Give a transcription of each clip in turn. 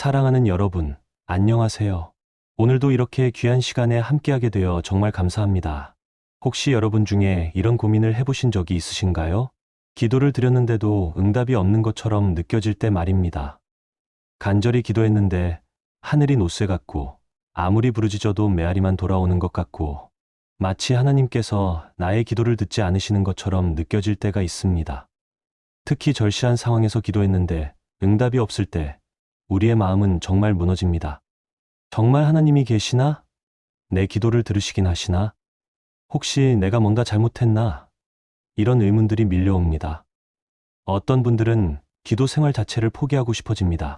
사랑하는 여러분, 안녕하세요. 오늘도 이렇게 귀한 시간에 함께하게 되어 정말 감사합니다. 혹시 여러분 중에 이런 고민을 해보신 적이 있으신가요? 기도를 드렸는데도 응답이 없는 것처럼 느껴질 때 말입니다. 간절히 기도했는데 하늘이 노쇠 같고 아무리 부르짖어도 메아리만 돌아오는 것 같고 마치 하나님께서 나의 기도를 듣지 않으시는 것처럼 느껴질 때가 있습니다. 특히 절실한 상황에서 기도했는데 응답이 없을 때 우리의 마음은 정말 무너집니다. 정말 하나님이 계시나? 내 기도를 들으시긴 하시나? 혹시 내가 뭔가 잘못했나? 이런 의문들이 밀려옵니다. 어떤 분들은 기도 생활 자체를 포기하고 싶어집니다.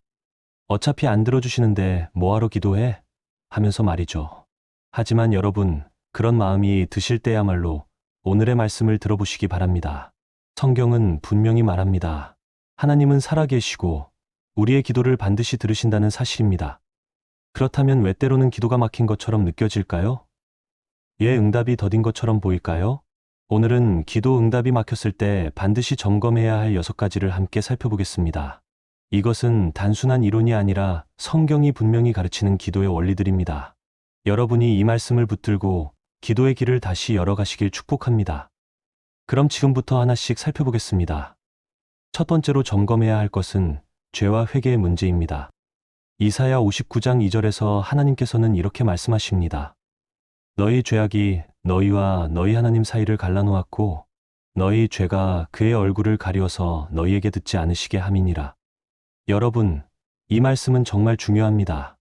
어차피 안 들어주시는데 뭐하러 기도해? 하면서 말이죠. 하지만 여러분, 그런 마음이 드실 때야말로 오늘의 말씀을 들어보시기 바랍니다. 성경은 분명히 말합니다. 하나님은 살아계시고 우리의 기도를 반드시 들으신다는 사실입니다. 그렇다면 왜 때로는 기도가 막힌 것처럼 느껴질까요? 왜 응답이 더딘 것처럼 보일까요? 오늘은 기도 응답이 막혔을 때 반드시 점검해야 할 6가지를 함께 살펴보겠습니다. 이것은 단순한 이론이 아니라 성경이 분명히 가르치는 기도의 원리들입니다. 여러분이 이 말씀을 붙들고 기도의 길을 다시 열어가시길 축복합니다. 그럼 지금부터 하나씩 살펴보겠습니다. 첫 번째로 점검해야 할 것은 죄와 회개의 문제입니다. 이사야 59장 2절에서 하나님께서는 이렇게 말씀하십니다. 너희 죄악이 너희와 너희 하나님 사이를 갈라놓았고 너희 죄가 그의 얼굴을 가리워서 너희에게 듣지 않으시게 함이니라. 여러분, 이 말씀은 정말 중요합니다.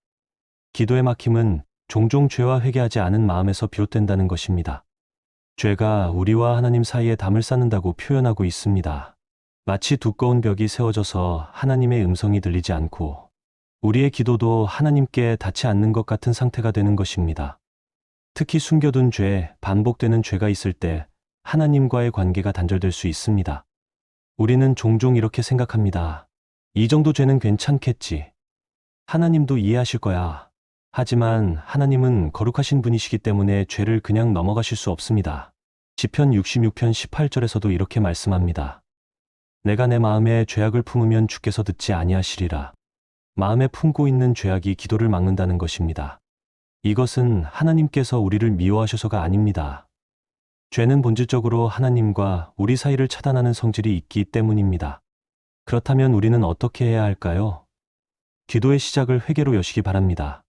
기도의 막힘은 종종 죄와 회개하지 않은 마음에서 비롯된다는 것입니다. 죄가 우리와 하나님 사이에 담을 쌓는다고 표현하고 있습니다. 마치 두꺼운 벽이 세워져서 하나님의 음성이 들리지 않고 우리의 기도도 하나님께 닿지 않는 것 같은 상태가 되는 것입니다. 특히 숨겨둔 죄, 반복되는 죄가 있을 때 하나님과의 관계가 단절될 수 있습니다. 우리는 종종 이렇게 생각합니다. 이 정도 죄는 괜찮겠지. 하나님도 이해하실 거야. 하지만 하나님은 거룩하신 분이시기 때문에 죄를 그냥 넘어가실 수 없습니다. 시편 66편 18절에서도 이렇게 말씀합니다. 내가 내 마음에 죄악을 품으면 주께서 듣지 아니하시리라. 마음에 품고 있는 죄악이 기도를 막는다는 것입니다. 이것은 하나님께서 우리를 미워하셔서가 아닙니다. 죄는 본질적으로 하나님과 우리 사이를 차단하는 성질이 있기 때문입니다. 그렇다면 우리는 어떻게 해야 할까요? 기도의 시작을 회개로 여시기 바랍니다.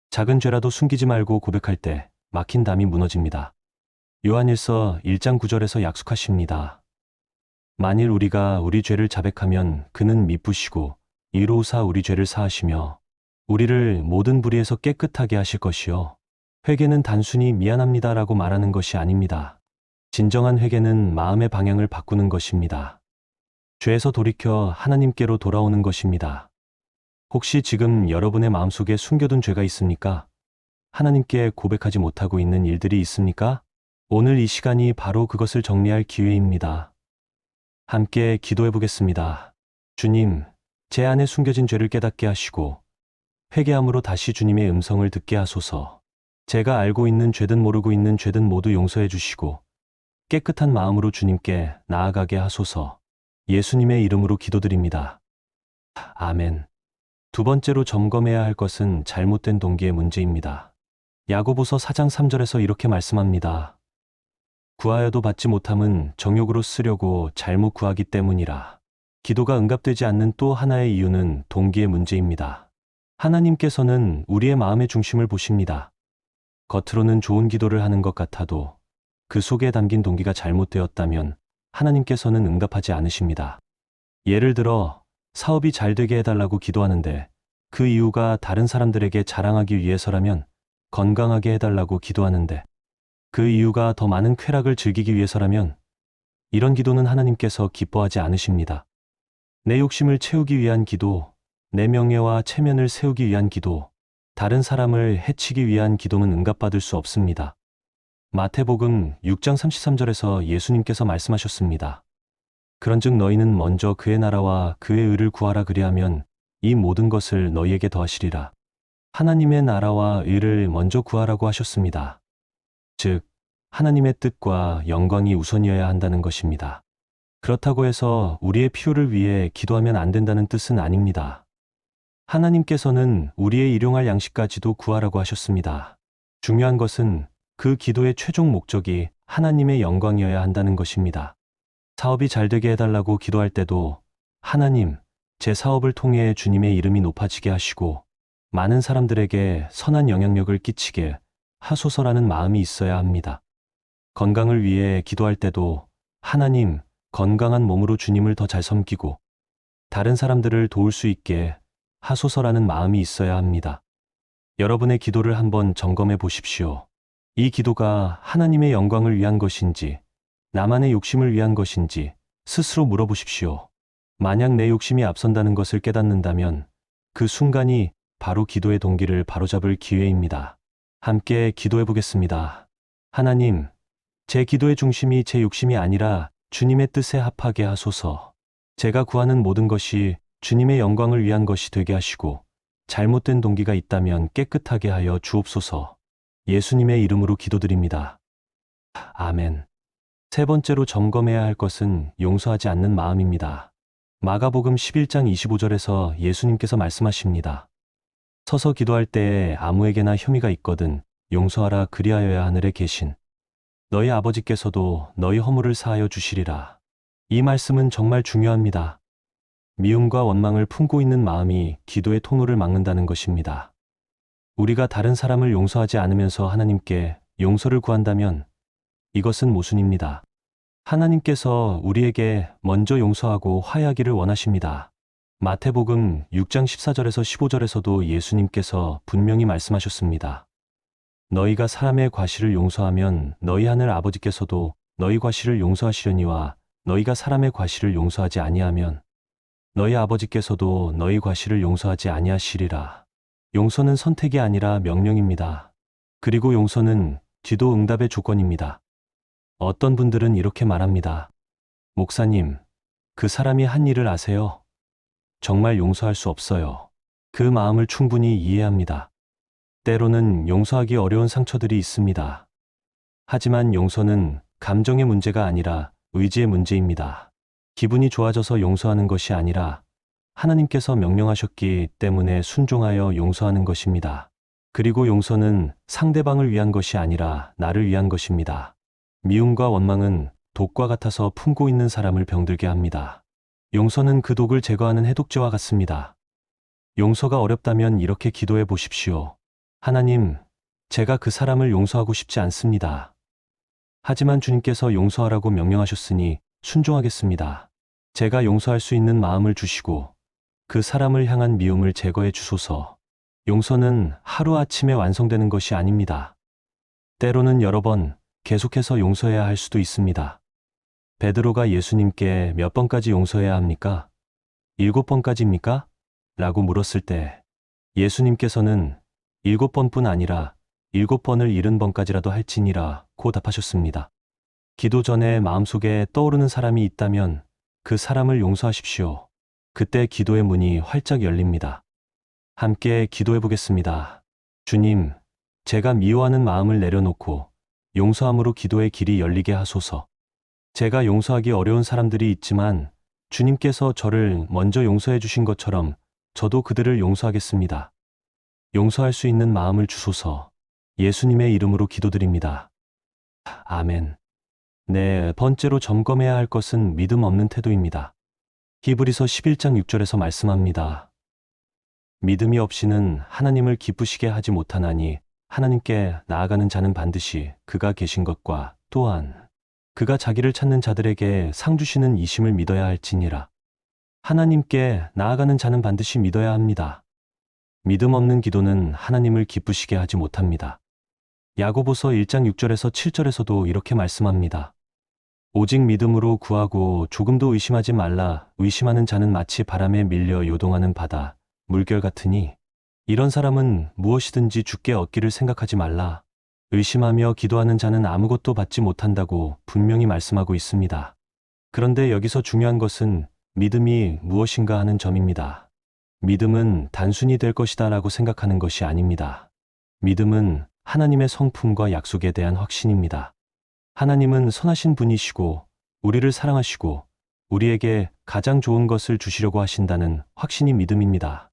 작은 죄라도 숨기지 말고 고백할 때 막힌 담이 무너집니다. 요한일서 1장 9절에서 약속하십니다. 만일 우리가 우리 죄를 자백하면 그는 미쁘시고 이로우사 우리 죄를 사하시며 우리를 모든 불의에서 깨끗하게 하실 것이요. 회개는 단순히 미안합니다라고 말하는 것이 아닙니다. 진정한 회개는 마음의 방향을 바꾸는 것입니다. 죄에서 돌이켜 하나님께로 돌아오는 것입니다. 혹시 지금 여러분의 마음속에 숨겨둔 죄가 있습니까? 하나님께 고백하지 못하고 있는 일들이 있습니까? 오늘 이 시간이 바로 그것을 정리할 기회입니다. 함께 기도해 보겠습니다. 주님, 제 안에 숨겨진 죄를 깨닫게 하시고 회개함으로 다시 주님의 음성을 듣게 하소서. 제가 알고 있는 죄든 모르고 있는 죄든 모두 용서해 주시고 깨끗한 마음으로 주님께 나아가게 하소서. 예수님의 이름으로 기도드립니다. 아멘. 두 번째로 점검해야 할 것은 잘못된 동기의 문제입니다. 야고보서 4장 3절에서 이렇게 말씀합니다. 구하여도 받지 못함은 정욕으로 쓰려고 잘못 구하기 때문이라. 기도가 응답되지 않는 또 하나의 이유는 동기의 문제입니다. 하나님께서는 우리의 마음의 중심을 보십니다. 겉으로는 좋은 기도를 하는 것 같아도 그 속에 담긴 동기가 잘못되었다면 하나님께서는 응답하지 않으십니다. 예를 들어 사업이 잘 되게 해달라고 기도하는데 그 이유가 다른 사람들에게 자랑하기 위해서라면, 건강하게 해달라고 기도하는데 그 이유가 더 많은 쾌락을 즐기기 위해서라면 이런 기도는 하나님께서 기뻐하지 않으십니다. 내 욕심을 채우기 위한 기도, 내 명예와 체면을 세우기 위한 기도, 다른 사람을 해치기 위한 기도는 응답받을 수 없습니다. 마태복음 6장 33절에서 예수님께서 말씀하셨습니다. 그런즉 너희는 먼저 그의 나라와 그의 의를 구하라, 그리하면 이 모든 것을 너희에게 더하시리라. 하나님의 나라와 의를 먼저 구하라고 하셨습니다. 즉, 하나님의 뜻과 영광이 우선이어야 한다는 것입니다. 그렇다고 해서 우리의 필요를 위해 기도하면 안 된다는 뜻은 아닙니다. 하나님께서는 우리의 일용할 양식까지도 구하라고 하셨습니다. 중요한 것은 그 기도의 최종 목적이 하나님의 영광이어야 한다는 것입니다. 사업이 잘 되게 해달라고 기도할 때도 하나님, 제 사업을 통해 주님의 이름이 높아지게 하시고 많은 사람들에게 선한 영향력을 끼치게 하소서라는 마음이 있어야 합니다. 건강을 위해 기도할 때도 하나님, 건강한 몸으로 주님을 더 잘 섬기고 다른 사람들을 도울 수 있게 하소서라는 마음이 있어야 합니다. 여러분의 기도를 한번 점검해 보십시오. 이 기도가 하나님의 영광을 위한 것인지, 나만의 욕심을 위한 것인지 스스로 물어보십시오. 만약 내 욕심이 앞선다는 것을 깨닫는다면 그 순간이 바로 기도의 동기를 바로잡을 기회입니다. 함께 기도해 보겠습니다. 하나님, 제 기도의 중심이 제 욕심이 아니라 주님의 뜻에 합하게 하소서. 제가 구하는 모든 것이 주님의 영광을 위한 것이 되게 하시고 잘못된 동기가 있다면 깨끗하게 하여 주옵소서. 예수님의 이름으로 기도드립니다. 아멘. 세 번째로 점검해야 할 것은 용서하지 않는 마음입니다. 마가복음 11장 25절에서 예수님께서 말씀하십니다. 서서 기도할 때에 아무에게나 혐의가 있거든 용서하라, 그리하여야 하늘에 계신 너희 아버지께서도 너희 허물을 사하여 주시리라. 이 말씀은 정말 중요합니다. 미움과 원망을 품고 있는 마음이 기도의 통로를 막는다는 것입니다. 우리가 다른 사람을 용서하지 않으면서 하나님께 용서를 구한다면 이것은 모순입니다. 하나님께서 우리에게 먼저 용서하고 화해하기를 원하십니다. 마태복음 6장 14절에서 15절에서도 예수님께서 분명히 말씀하셨습니다. 너희가 사람의 과실을 용서하면 너희 하늘 아버지께서도 너희 과실을 용서하시려니와 너희가 사람의 과실을 용서하지 아니하면 너희 아버지께서도 너희 과실을 용서하지 아니하시리라. 용서는 선택이 아니라 명령입니다. 그리고 용서는 기도 응답의 조건입니다. 어떤 분들은 이렇게 말합니다. 목사님, 그 사람이 한 일을 아세요? 정말 용서할 수 없어요. 그 마음을 충분히 이해합니다. 때로는 용서하기 어려운 상처들이 있습니다. 하지만 용서는 감정의 문제가 아니라 의지의 문제입니다. 기분이 좋아져서 용서하는 것이 아니라 하나님께서 명령하셨기 때문에 순종하여 용서하는 것입니다. 그리고 용서는 상대방을 위한 것이 아니라 나를 위한 것입니다. 미움과 원망은 독과 같아서 품고 있는 사람을 병들게 합니다. 용서는 그 독을 제거하는 해독제와 같습니다. 용서가 어렵다면 이렇게 기도해 보십시오. 하나님, 제가 그 사람을 용서하고 싶지 않습니다. 하지만 주님께서 용서하라고 명령하셨으니 순종하겠습니다. 제가 용서할 수 있는 마음을 주시고 그 사람을 향한 미움을 제거해 주소서. 용서는 하루아침에 완성되는 것이 아닙니다. 때로는 여러 번 계속해서 용서해야 할 수도 있습니다. 베드로가 예수님께 몇 번까지 용서해야 합니까? 7번까지입니까? 라고 물었을 때 예수님께서는 7번뿐 아니라 7번을 70번까지라도 할지니라 고 답하셨습니다. 기도 전에 마음속에 떠오르는 사람이 있다면 그 사람을 용서하십시오. 그때 기도의 문이 활짝 열립니다. 함께 기도해 보겠습니다. 주님, 제가 미워하는 마음을 내려놓고 용서함으로 기도의 길이 열리게 하소서. 제가 용서하기 어려운 사람들이 있지만 주님께서 저를 먼저 용서해 주신 것처럼 저도 그들을 용서하겠습니다. 용서할 수 있는 마음을 주소서. 예수님의 이름으로 기도드립니다. 아멘. 네 번째로 점검해야 할 것은 믿음 없는 태도입니다. 히브리서 11장 6절에서 말씀합니다. 믿음이 없이는 하나님을 기쁘시게 하지 못하나니 하나님께 나아가는 자는 반드시 그가 계신 것과 또한 그가 자기를 찾는 자들에게 상 주시는 이심을 믿어야 할지니라. 하나님께 나아가는 자는 반드시 믿어야 합니다. 믿음 없는 기도는 하나님을 기쁘시게 하지 못합니다. 야고보서 1장 6절에서 7절에서도 이렇게 말씀합니다. 오직 믿음으로 구하고 조금도 의심하지 말라. 의심하는 자는 마치 바람에 밀려 요동하는 바다, 물결 같으니 이런 사람은 무엇이든지 주께 얻기를 생각하지 말라. 의심하며 기도하는 자는 아무것도 받지 못한다고 분명히 말씀하고 있습니다. 그런데 여기서 중요한 것은 믿음이 무엇인가 하는 점입니다. 믿음은 단순히 될 것이다 라고 생각하는 것이 아닙니다. 믿음은 하나님의 성품과 약속에 대한 확신입니다. 하나님은 선하신 분이시고 우리를 사랑하시고 우리에게 가장 좋은 것을 주시려고 하신다는 확신이 믿음입니다.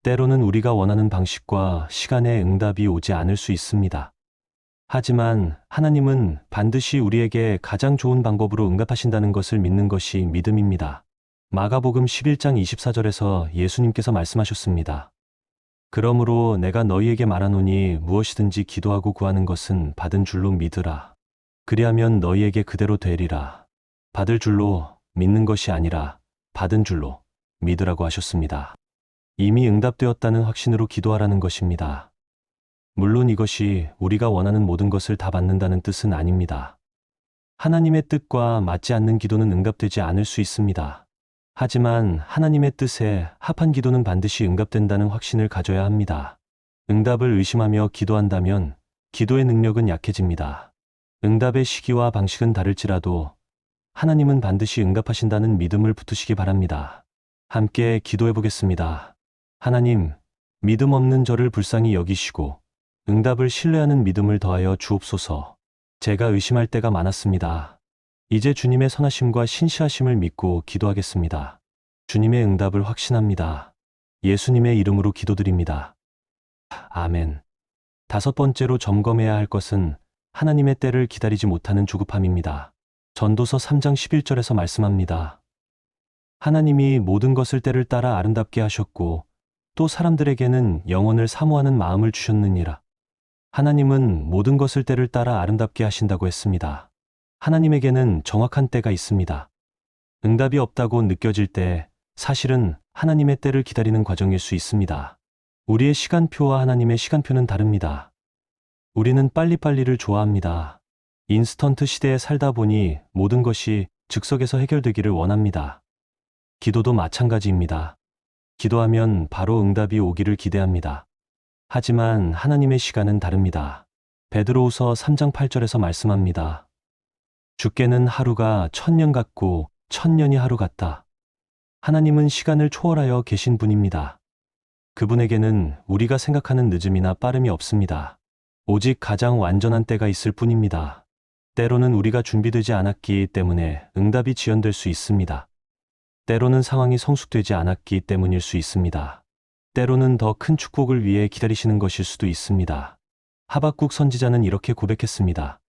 때로는 우리가 원하는 방식과 시간에 응답이 오지 않을 수 있습니다. 하지만 하나님은 반드시 우리에게 가장 좋은 방법으로 응답하신다는 것을 믿는 것이 믿음입니다. 마가복음 11장 24절에서 예수님께서 말씀하셨습니다. 그러므로 내가 너희에게 말하노니 무엇이든지 기도하고 구하는 것은 받은 줄로 믿으라. 그리하면 너희에게 그대로 되리라. 받을 줄로 믿는 것이 아니라 받은 줄로 믿으라고 하셨습니다. 이미 응답되었다는 확신으로 기도하라는 것입니다. 물론 이것이 우리가 원하는 모든 것을 다 받는다는 뜻은 아닙니다. 하나님의 뜻과 맞지 않는 기도는 응답되지 않을 수 있습니다. 하지만 하나님의 뜻에 합한 기도는 반드시 응답된다는 확신을 가져야 합니다. 응답을 의심하며 기도한다면 기도의 능력은 약해집니다. 응답의 시기와 방식은 다를지라도 하나님은 반드시 응답하신다는 믿음을 붙으시기 바랍니다. 함께 기도해 보겠습니다. 하나님, 믿음 없는 저를 불쌍히 여기시고 응답을 신뢰하는 믿음을 더하여 주옵소서. 제가 의심할 때가 많았습니다. 이제 주님의 선하심과 신실하심을 믿고 기도하겠습니다. 주님의 응답을 확신합니다. 예수님의 이름으로 기도드립니다. 아멘. 5번째로 점검해야 할 것은 하나님의 때를 기다리지 못하는 조급함입니다. 전도서 3장 11절에서 말씀합니다. 하나님이 모든 것을 때를 따라 아름답게 하셨고 또 사람들에게는 영혼을 사모하는 마음을 주셨느니라. 하나님은 모든 것을 때를 따라 아름답게 하신다고 했습니다. 하나님에게는 정확한 때가 있습니다. 응답이 없다고 느껴질 때 사실은 하나님의 때를 기다리는 과정일 수 있습니다. 우리의 시간표와 하나님의 시간표는 다릅니다. 우리는 빨리빨리를 좋아합니다. 인스턴트 시대에 살다 보니 모든 것이 즉석에서 해결되기를 원합니다. 기도도 마찬가지입니다. 기도하면 바로 응답이 오기를 기대합니다. 하지만 하나님의 시간은 다릅니다. 베드로후서 3장 8절에서 말씀합니다. 주께는 하루가 1000년 같고 1000년이 하루 같다. 하나님은 시간을 초월하여 계신 분입니다. 그분에게는 우리가 생각하는 늦음이나 빠름이 없습니다. 오직 가장 완전한 때가 있을 뿐입니다. 때로는 우리가 준비되지 않았기 때문에 응답이 지연될 수 있습니다. 때로는 상황이 성숙되지 않았기 때문일 수 있습니다. 때로는 더 큰 축복을 위해 기다리시는 것일 수도 있습니다. 하박국 선지자는 이렇게 고백했습니다.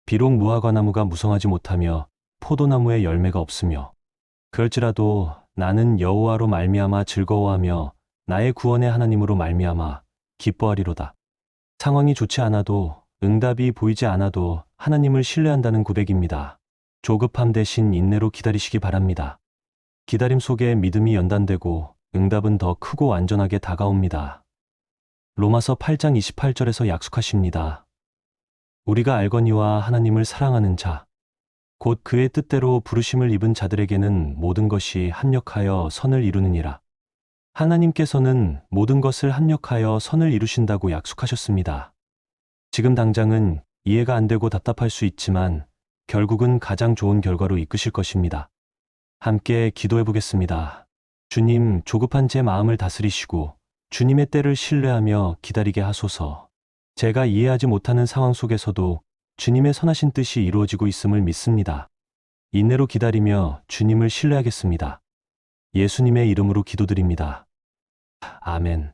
비록 무화과나무가 무성하지 못하며 포도나무에 열매가 없으며 그럴지라도 나는 여호와로 말미암아 즐거워하며 나의 구원의 하나님으로 말미암아 기뻐하리로다. 상황이 좋지 않아도 응답이 보이지 않아도 하나님을 신뢰한다는 고백입니다. 조급함 대신 인내로 기다리시기 바랍니다. 기다림 속에 믿음이 연단되고 응답은 더 크고 완전하게 다가옵니다. 로마서 8장 28절에서 약속하십니다. 우리가 알거니와 하나님을 사랑하는 자, 곧 그의 뜻대로 부르심을 입은 자들에게는 모든 것이 합력하여 선을 이루느니라. 하나님께서는 모든 것을 합력하여 선을 이루신다고 약속하셨습니다. 지금 당장은 이해가 안 되고 답답할 수 있지만 결국은 가장 좋은 결과로 이끄실 것입니다. 함께 기도해 보겠습니다. 주님, 조급한 제 마음을 다스리시고 주님의 때를 신뢰하며 기다리게 하소서. 제가 이해하지 못하는 상황 속에서도 주님의 선하신 뜻이 이루어지고 있음을 믿습니다. 인내로 기다리며 주님을 신뢰하겠습니다. 예수님의 이름으로 기도드립니다. 아멘.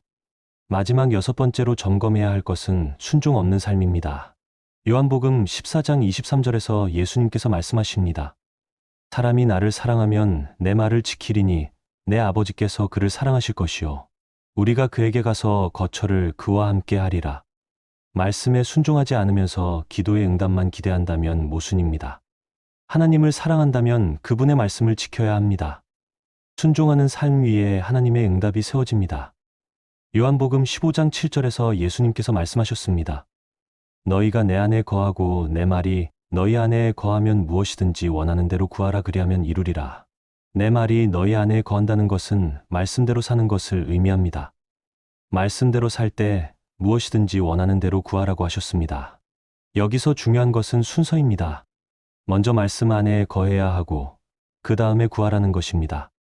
마지막 6번째로 점검해야 할 것은 순종 없는 삶입니다. 요한복음 14장 23절에서 예수님께서 말씀하십니다. 사람이 나를 사랑하면 내 말을 지키리니 내 아버지께서 그를 사랑하실 것이요 우리가 그에게 가서 거처를 그와 함께 하리라. 말씀에 순종하지 않으면서 기도의 응답만 기대한다면 모순입니다. 하나님을 사랑한다면 그분의 말씀을 지켜야 합니다. 순종하는 삶 위에 하나님의 응답이 세워집니다. 요한복음 15장 7절에서 예수님께서 말씀하셨습니다. 너희가 내 안에 거하고 내 말이 너희 안에 거하면 무엇이든지 원하는 대로 구하라 그리하면 이루리라. 내 말이 너희 안에 거한다는 것은 말씀대로 사는 것을 의미합니다. 말씀대로 살 때 무엇이든지 원하는 대로 구하라고 하셨습니다. 여기서 중요한 것은 순서입니다. 먼저 말씀 안에 거해야 하고 그 다음에 구하라는 것입니다.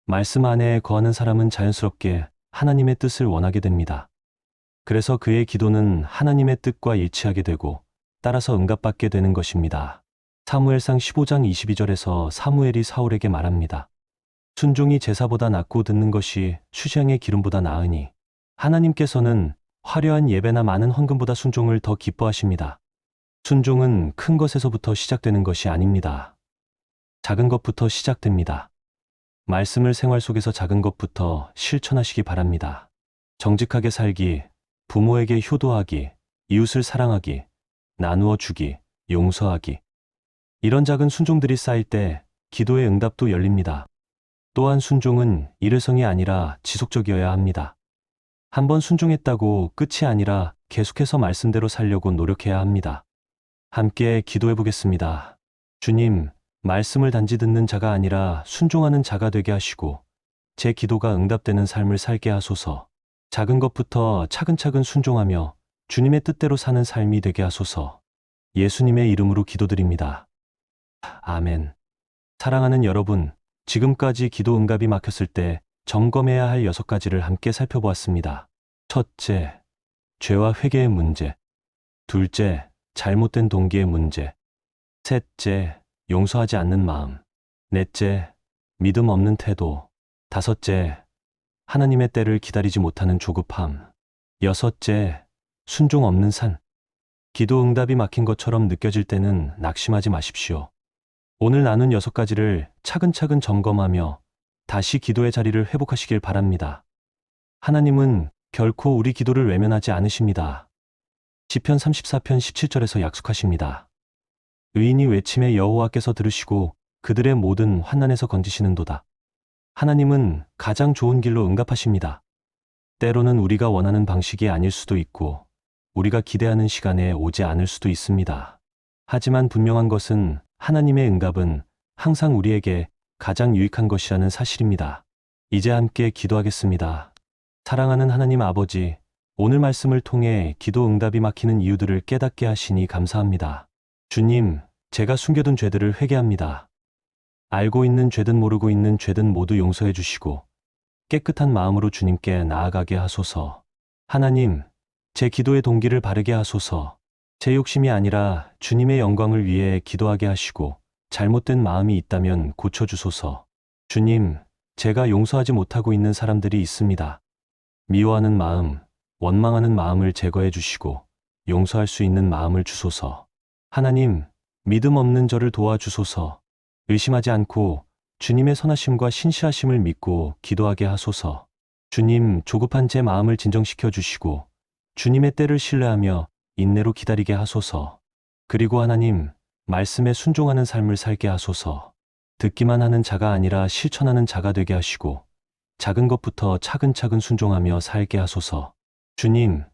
말씀 안에 거하는 사람은 자연스럽게 하나님의 뜻을 원하게 됩니다. 그래서 그의 기도는 하나님의 뜻과 일치하게 되고 따라서 응답받게 되는 것입니다. 사무엘상 15장 22절에서 사무엘이 사울에게 말합니다. 순종이 제사보다 낫고 듣는 것이 수시향의 기름보다 나으니 하나님께서는 화려한 예배나 많은 헌금보다 순종을 더 기뻐하십니다. 순종은 큰 것에서부터 시작되는 것이 아닙니다. 작은 것부터 시작됩니다. 말씀을 생활 속에서 작은 것부터 실천하시기 바랍니다. 정직하게 살기, 부모에게 효도하기, 이웃을 사랑하기, 나누어 주기, 용서하기. 이런 작은 순종들이 쌓일 때 기도의 응답도 열립니다. 또한 순종은 일회성이 아니라 지속적이어야 합니다. 한번 순종했다고 끝이 아니라 계속해서 말씀대로 살려고 노력해야 합니다. 함께 기도해 보겠습니다. 주님, 말씀을 단지 듣는 자가 아니라 순종하는 자가 되게 하시고 제 기도가 응답되는 삶을 살게 하소서. 작은 것부터 차근차근 순종하며 주님의 뜻대로 사는 삶이 되게 하소서. 예수님의 이름으로 기도드립니다. 아멘. 사랑하는 여러분, 지금까지 기도 응답이 막혔을 때 점검해야 할 6가지를 함께 살펴보았습니다. 첫째, 죄와 회개의 문제. 둘째, 잘못된 동기의 문제. 셋째, 용서하지 않는 마음. 넷째, 믿음 없는 태도. 다섯째, 하나님의 때를 기다리지 못하는 조급함. 여섯째, 순종 없는 산. 기도 응답이 막힌 것처럼 느껴질 때는 낙심하지 마십시오. 오늘 나눈 6가지를 차근차근 점검하며 다시 기도의 자리를 회복하시길 바랍니다. 하나님은 결코 우리 기도를 외면하지 않으십니다. 시편 34편 17절에서 약속하십니다. 의인이 외침에 여호와께서 들으시고 그들의 모든 환난에서 건지시는도다. 하나님은 가장 좋은 길로 응답하십니다. 때로는 우리가 원하는 방식이 아닐 수도 있고 우리가 기대하는 시간에 오지 않을 수도 있습니다. 하지만 분명한 것은 하나님의 응답은 항상 우리에게 가장 유익한 것이라는 사실입니다. 이제 함께 기도하겠습니다. 사랑하는 하나님 아버지, 오늘 말씀을 통해 기도 응답이 막히는 이유들을 깨닫게 하시니 감사합니다. 주님, 제가 숨겨둔 죄들을 회개합니다. 알고 있는 죄든 모르고 있는 죄든 모두 용서해 주시고 깨끗한 마음으로 주님께 나아가게 하소서. 하나님, 제 기도의 동기를 바르게 하소서. 제 욕심이 아니라 주님의 영광을 위해 기도하게 하시고 잘못된 마음이 있다면 고쳐주소서. 주님, 제가 용서하지 못하고 있는 사람들이 있습니다. 미워하는 마음, 원망하는 마음을 제거해 주시고 용서할 수 있는 마음을 주소서. 하나님, 믿음 없는 저를 도와주소서. 의심하지 않고 주님의 선하심과 신실하심을 믿고 기도하게 하소서. 주님, 조급한 제 마음을 진정시켜 주시고 주님의 때를 신뢰하며 인내로 기다리게 하소서. 그리고 하나님, 말씀에 순종하는 삶을 살게 하소서. 듣기만 하는 자가 아니라 실천하는 자가 되게 하시고 작은 것부터 차근차근 순종하며 살게 하소서. 주님,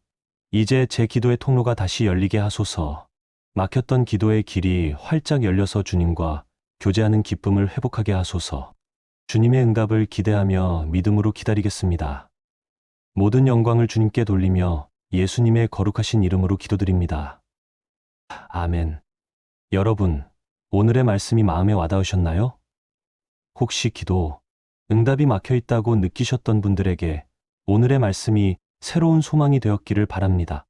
이제 제 기도의 통로가 다시 열리게 하소서. 막혔던 기도의 길이 활짝 열려서 주님과 교제하는 기쁨을 회복하게 하소서. 주님의 응답을 기대하며 믿음으로 기다리겠습니다. 모든 영광을 주님께 돌리며 예수님의 거룩하신 이름으로 기도드립니다. 아멘. 여러분, 오늘의 말씀이 마음에 와닿으셨나요? 혹시 기도, 응답이 막혀 있다고 느끼셨던 분들에게 오늘의 말씀이 새로운 소망이 되었기를 바랍니다.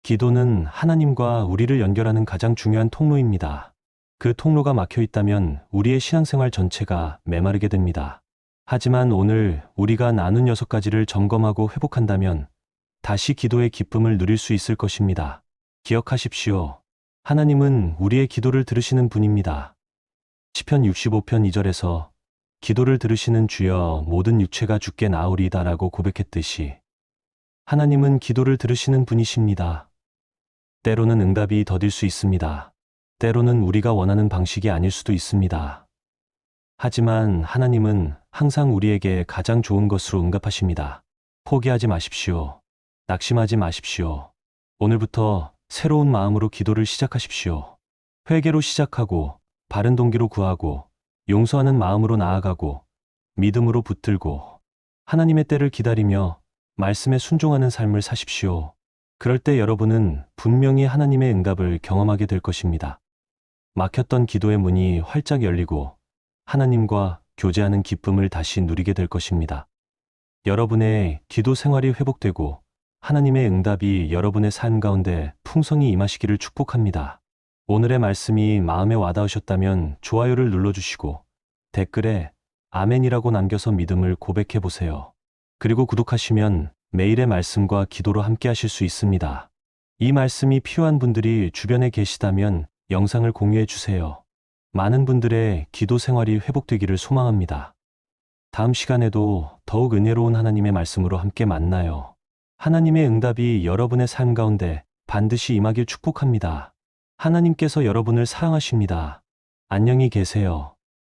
기도는 하나님과 우리를 연결하는 가장 중요한 통로입니다. 그 통로가 막혀 있다면 우리의 신앙생활 전체가 메마르게 됩니다. 하지만 오늘 우리가 나눈 6가지를 점검하고 회복한다면 다시 기도의 기쁨을 누릴 수 있을 것입니다. 기억하십시오. 하나님은 우리의 기도를 들으시는 분입니다. 시편 65편 2절에서 기도를 들으시는 주여 모든 육체가 주께 나오리이다라고 고백했듯이 하나님은 기도를 들으시는 분이십니다. 때로는 응답이 더딜 수 있습니다. 때로는 우리가 원하는 방식이 아닐 수도 있습니다. 하지만 하나님은 항상 우리에게 가장 좋은 것으로 응답하십니다. 포기하지 마십시오. 낙심하지 마십시오. 오늘부터 새로운 마음으로 기도를 시작하십시오. 회개로 시작하고 바른 동기로 구하고 용서하는 마음으로 나아가고 믿음으로 붙들고 하나님의 때를 기다리며 말씀에 순종하는 삶을 사십시오. 그럴 때 여러분은 분명히 하나님의 응답을 경험하게 될 것입니다. 막혔던 기도의 문이 활짝 열리고 하나님과 교제하는 기쁨을 다시 누리게 될 것입니다. 여러분의 기도 생활이 회복되고 하나님의 응답이 여러분의 삶 가운데 풍성히 임하시기를 축복합니다. 오늘의 말씀이 마음에 와닿으셨다면 좋아요를 눌러주시고 댓글에 아멘이라고 남겨서 믿음을 고백해 보세요. 그리고 구독하시면 매일의 말씀과 기도로 함께 하실 수 있습니다. 이 말씀이 필요한 분들이 주변에 계시다면 영상을 공유해 주세요. 많은 분들의 기도 생활이 회복되기를 소망합니다. 다음 시간에도 더욱 은혜로운 하나님의 말씀으로 함께 만나요. 하나님의 응답이 여러분의 삶 가운데 반드시 임하길 축복합니다. 하나님께서 여러분을 사랑하십니다. 안녕히 계세요.